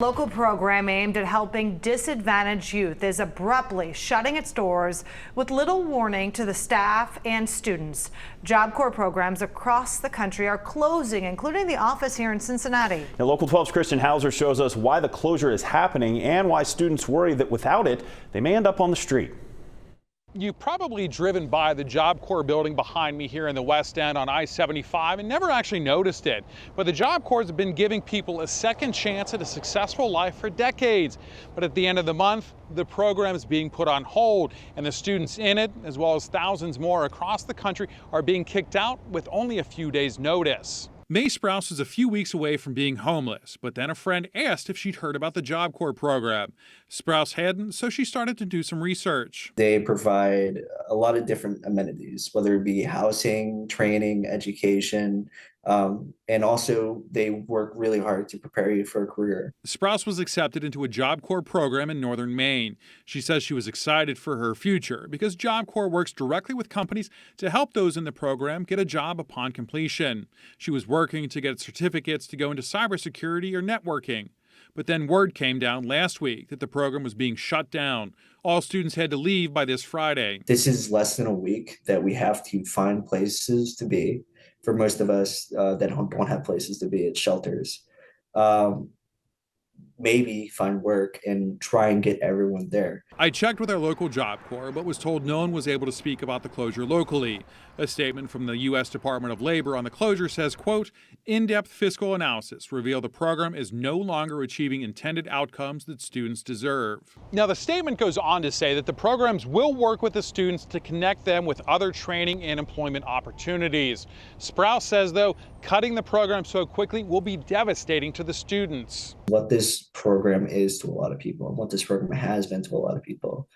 Local program aimed at helping disadvantaged youth is abruptly shutting its doors with little warning to the staff and students. Job Corps programs across the country are closing, including the office here in Cincinnati. Now, Local 12's Christian Hauser shows us why the closure is happening and why students worry that without it, they may end up on the street. You've probably driven by the Job Corps building behind me here in the West End on I-75 and never actually noticed it. But the Job Corps have been giving people a second chance at a successful life for decades. But at the end of the month, the program is being put on hold, and the students in it, as well as thousands more across the country, are being kicked out with only a few days' notice. May Sprouse is a few weeks away from being homeless, but then a friend asked if she'd heard about the Job Corps program. Sprouse hadn't, so she started to do some research. They provide a lot of different amenities, whether it be housing, training, education, and also they work really hard to prepare you for a career. Sprouse was accepted into a Job Corps program in northern Maine. She says she was excited for her future because Job Corps works directly with companies to help those in the program get a job upon completion. She was working to get certificates to go into cybersecurity or networking. But then word came down last week that the program was being shut down. All students had to leave by this Friday. This is less than a week that we have to find places to be. For most of us that don't have places to be at shelters, maybe find work and try and get everyone there. I checked with our local Job Corps, but was told no one was able to speak about the closure locally. A statement from the U.S. Department of Labor on the closure says, quote, in-depth fiscal analysis reveal the program is no longer achieving intended outcomes that students deserve. Now, the statement goes on to say that the programs will work with the students to connect them with other training and employment opportunities. Sprouse says, though, cutting the program so quickly will be devastating to the students. What this program is to a lot of people, and what this program has been to a lot of people,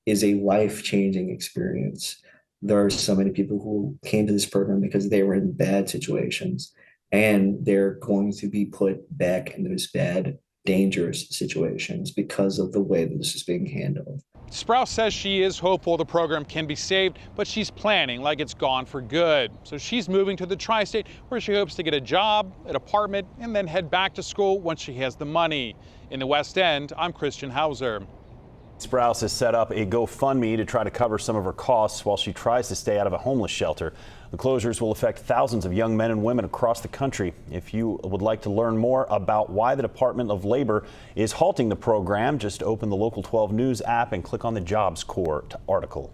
is a life-changing experience. There are so many people who came to this program because they were in bad situations, and they're going to be put back in those bad, dangerous situations because of the way that this is being handled. Sprouse says she is hopeful the program can be saved, but she's planning like it's gone for good. So she's moving to the tri-state where she hopes to get a job, an apartment, and then head back to school once she has the money. In the West End, I'm Christian Hauser. Sprouse has set up a GoFundMe to try to cover some of her costs while she tries to stay out of a homeless shelter. The closures will affect thousands of young men and women across the country. If you would like to learn more about why the Department of Labor is halting the program, just open the Local 12 News app and click on the Jobs Corps article.